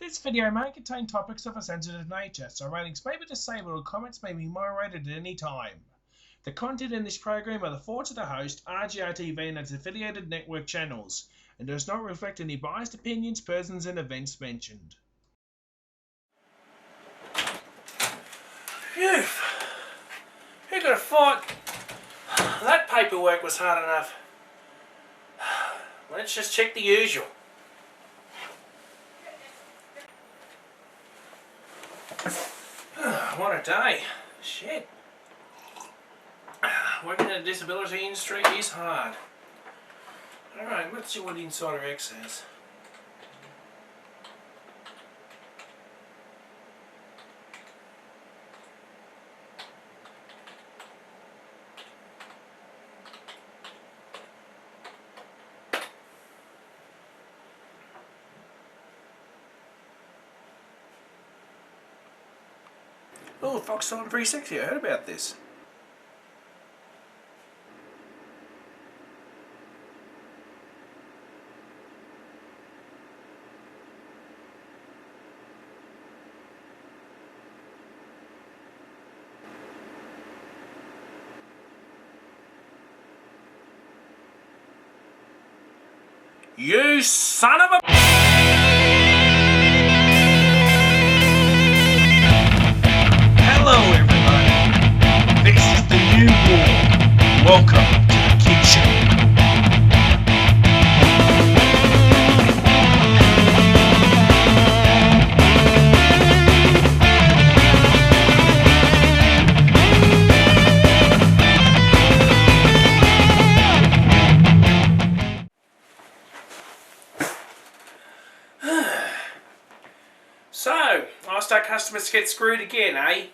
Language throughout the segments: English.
This video may contain topics of a sensitive nature, so ratings may be disabled and comments may be moderated at any time. The content in this program are the thoughts of the host, RJRTV and its affiliated network channels, and does not reflect any biased opinions, persons and events mentioned. Phew! Who could have thought that paperwork was hard enough? Let's just check the usual. What a day. Shit. Working in the disability industry is hard. Alright, let's see what Insider X says. Oh, Foxtel and 360, I heard about this. You son of a... Hello everybody, this is the new war. Welcome to the kitchen. So, Austar customers get screwed again, eh?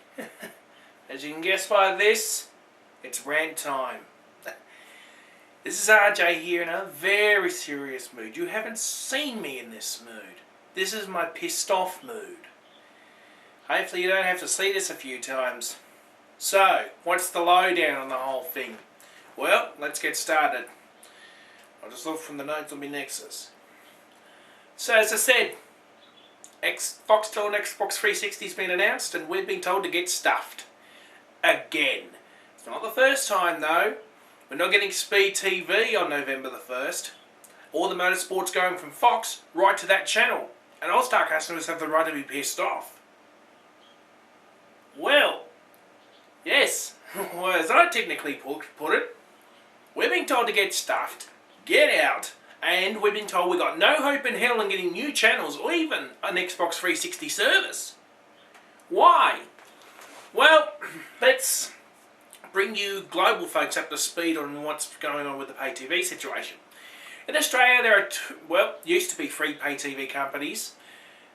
As you can guess by this, it's rant time. This is RJ here in a very serious mood. You haven't seen me in this mood. This is my pissed off mood. Hopefully you don't have to see this a few times. So, what's the lowdown on the whole thing? Well, let's get started. I'll just look from the notes on my Nexus. So, as I said, Foxtel and Xbox 360 has been announced and we've been told to get stuffed. Again. It's not the first time though. We're not getting Speed TV on November the 1st. All the motorsport's going from Fox right to that channel. And Austar customers have the right to be pissed off. Well, yes, well, as I technically put it, we've been told to get stuffed, get out, and we've been told we've got no hope in hell in getting new channels or even an Xbox 360 service. Why? Well, let's bring you global folks up to speed on what's going on with the pay TV situation. In Australia there are used to be 3 pay TV companies.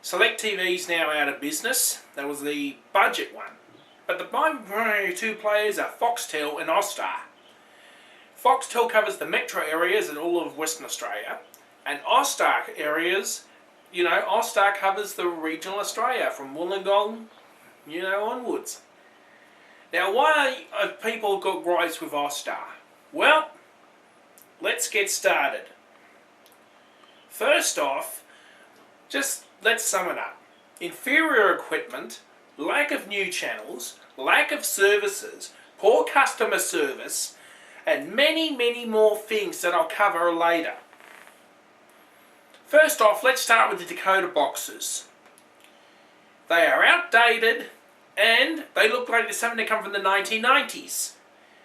Select TV's now out of business. That was the budget one. But the primary 2 players are Foxtel and Austar. Foxtel covers the metro areas in all of Western Australia, and Austar areas, Austar covers the regional Australia from Wollongong, onwards. Now, why have people got gripes with Austar? Well, let's get started. First off, just let's sum it up. Inferior equipment, lack of new channels, lack of services, poor customer service, and many, many more things that I'll cover later. First off, let's start with the decoder boxes. They are outdated and they look like they're something that come from the 1990s.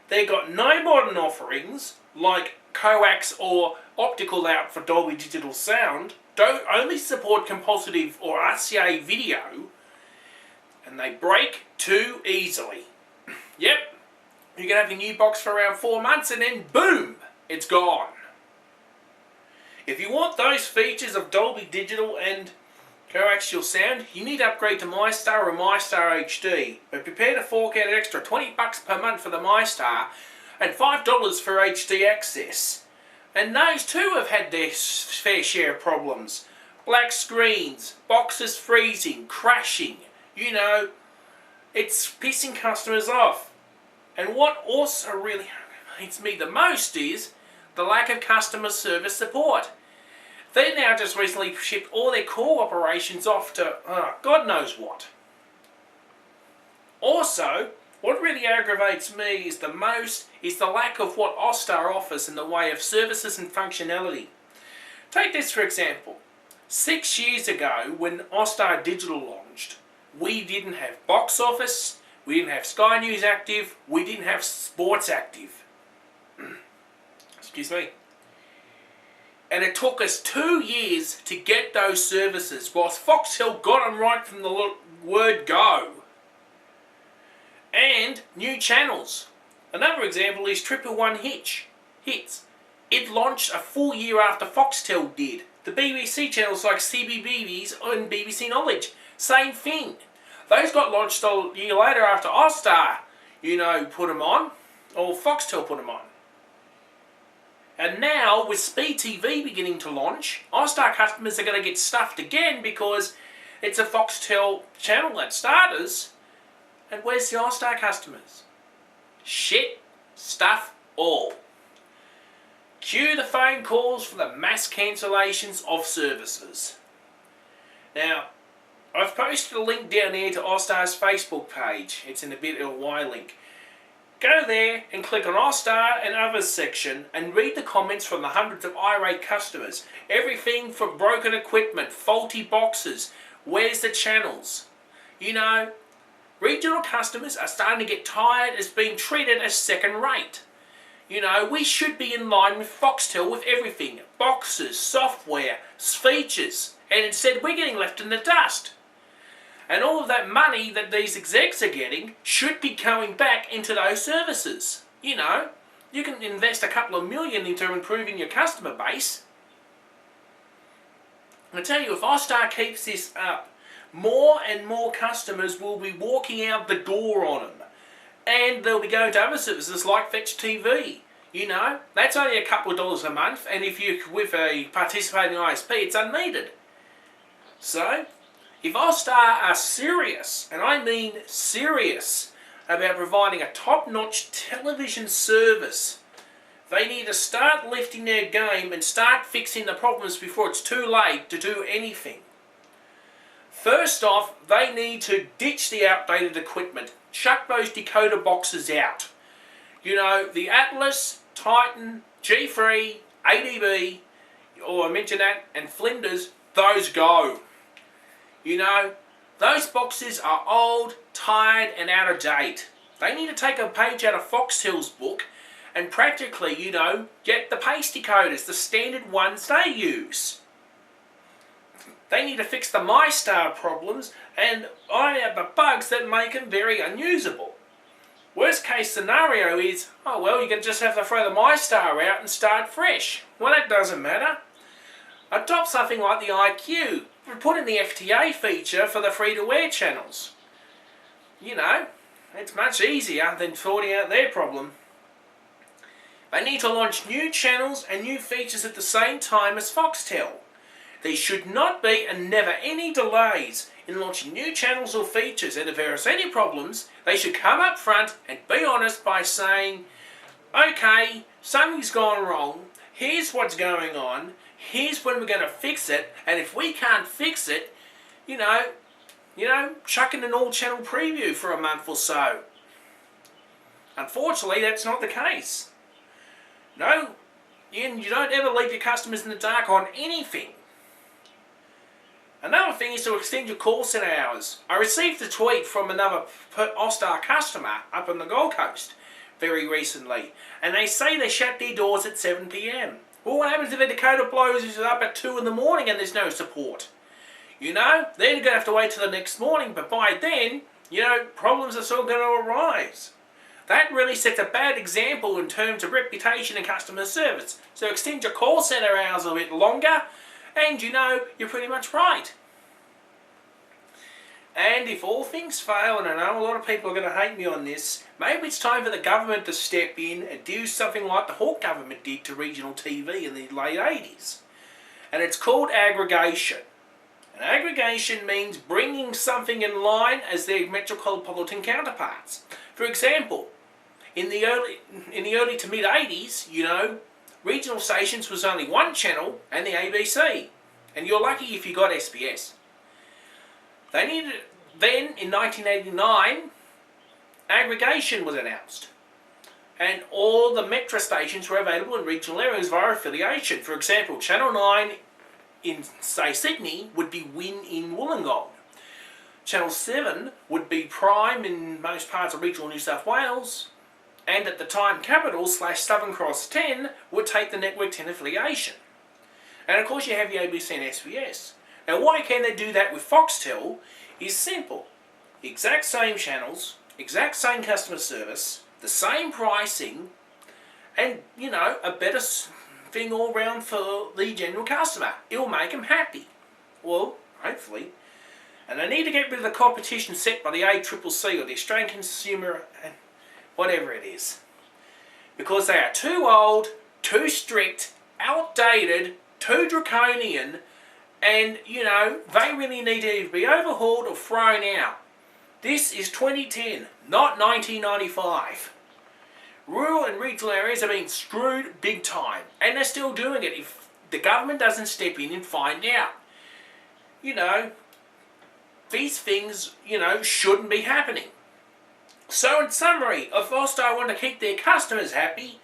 They've got no modern offerings like coax or optical out for Dolby Digital sound, don't only support compulsive or RCA video, and they break too easily. Yep. You can have your new box for around 4 months and then boom, it's gone. If you want those features of Dolby Digital and coaxial sound, you need to upgrade to MyStar or MyStar HD. But prepare to fork out an extra $20 per month for the MyStar and $5 for HD access. And those too have had their fair share of problems. Black screens, boxes freezing, crashing, it's pissing customers off. And what also really hates me the most is the lack of customer service support. They now just recently shipped all their core operations off to God knows what. Also, what really aggravates me is the lack of what Austar offers in the way of services and functionality. Take this for example. 6 years ago, when Austar Digital launched, we didn't have box office, we didn't have Sky News active, we didn't have sports active. Excuse me. And it took us 2 years to get those services, whilst Foxtel got them right from the word go. And new channels. Another example is 111 Hits. It launched a full year after Foxtel did. The BBC channels like CBeebies and BBC Knowledge, same thing. Those got launched a year later after Austar, put them on, or Foxtel put them on. And now, with Speed TV beginning to launch, Austar customers are going to get stuffed again because it's a Foxtel channel at starters. And where's the Austar customers? Shit, stuff all. Cue the phone calls for the mass cancellations of services. Now, I've posted a link down here to Austar's Facebook page. It's in the bit.ly link. Go there and click on Austar and Others section and read the comments from the hundreds of irate customers. Everything from broken equipment, faulty boxes, where's the channels? Regional customers are starting to get tired as being treated as second rate. We should be in line with Foxtel with everything. Boxes, software, features. And instead we're getting left in the dust. And all of that money that these execs are getting should be going back into those services. You can invest a couple of million into improving your customer base. I tell you, if Austar keeps this up, more and more customers will be walking out the door on them. And they'll be going to other services like Fetch TV. That's only a couple of dollars a month, and if you're with a participating ISP, it's unneeded. So, if Austar are serious, and I mean serious, about providing a top-notch television service, they need to start lifting their game and start fixing the problems before it's too late to do anything. First off, they need to ditch the outdated equipment. Chuck those decoder boxes out. The Atlas, Titan, G3, ADB, or I mentioned that, and Flinders, those go. Those boxes are old, tired, and out of date. They need to take a page out of Foxtel's book and practically, get the pace decoders, the standard ones they use. They need to fix the MyStar problems and iron out the bugs that make them very unusable. Worst case scenario is, you can just have to throw the MyStar out and start fresh. Well, that doesn't matter. Adopt something like the IQ. Put in the FTA feature for the free-to-air channels. It's much easier than sorting out their problem. They need to launch new channels and new features at the same time as Foxtel. There should not be and never any delays in launching new channels or features, and if there are any problems, they should come up front and be honest by saying, okay, something's gone wrong, here's what's going on, here's when we're going to fix it, and if we can't fix it, chuck in an all-channel preview for a month or so. Unfortunately, that's not the case. No, you don't ever leave your customers in the dark on anything. Another thing is to extend your call centre hours. I received a tweet from another Austar customer up on the Gold Coast very recently, and they say they shut their doors at 7 PM. Well, what happens if a decoder blows up at 2 in the morning and there's no support? They're going to have to wait till the next morning, but by then, problems are still going to arise. That really sets a bad example in terms of reputation and customer service. So extend your call centre hours a bit longer, and you're pretty much right. And if all things fail, and I know a lot of people are going to hate me on this, maybe it's time for the government to step in and do something like the Hawke government did to regional TV in the late 80s. And it's called aggregation. And aggregation means bringing something in line as their metropolitan counterparts. For example, in the early to mid 80s, regional stations was only one channel and the ABC, and you're lucky if you got SBS. They needed, then in 1989, aggregation was announced, and all the metro stations were available in regional areas via affiliation. For example, Channel 9 in, say, Sydney would be Win in Wollongong. Channel 7 would be Prime in most parts of regional New South Wales, and at the time Capital/Southern Cross 10 would take the Network 10 affiliation. And of course you have your ABC and SBS. Now why can they do that with Foxtel is simple. Exact same channels, exact same customer service, the same pricing, and, you know, a better thing all round for the general customer. It'll make them happy. Well, hopefully. And they need to get rid of the competition set by the ACCC or the Australian Consumer, whatever it is. Because they are too old, too strict, outdated, too draconian, and, you know, they really need to either be overhauled or thrown out. This is 2010, not 1995. Rural and regional areas are being screwed big time, and they're still doing it if the government doesn't step in and find out. You know, these things, you know, shouldn't be happening. So in summary, if Austar want to keep their customers happy,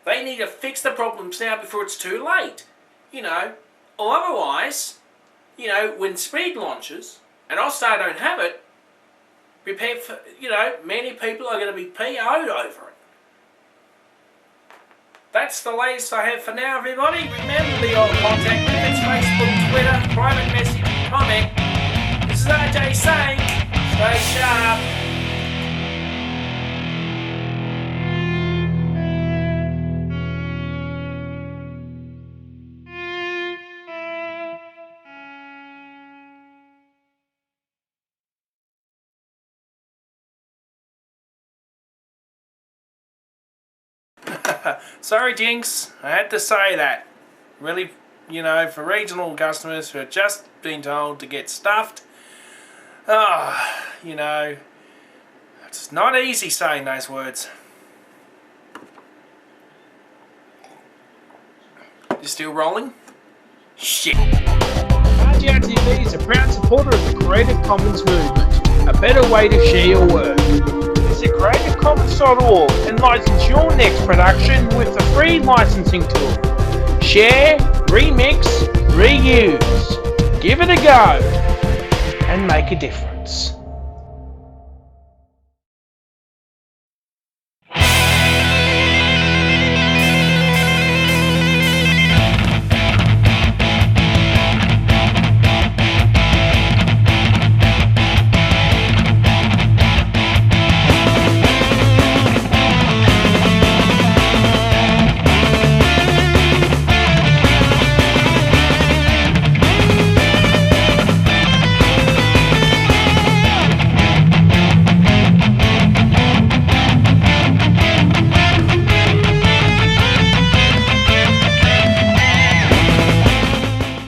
they need to fix the problems now before it's too late. You know, or otherwise, you know, when speed launches and Austar don't have it, prepare for, you know, many people are going to be PO'd over it. That's the latest I have for now, everybody. Remember the old contact methods: Facebook, Twitter, private message, comment. This is RJ saying, stay sharp. Sorry, Jinx, I had to say that. Really, you know, for regional customers who have just been told to get stuffed, you know, it's not easy saying those words. You still rolling? Shit. RJRTV is a proud supporter of the Creative Commons movement, a better way to share your work. Visit creativecommons.org and license your next production with the free licensing tool. Share, remix, reuse. Give it a go and make a difference.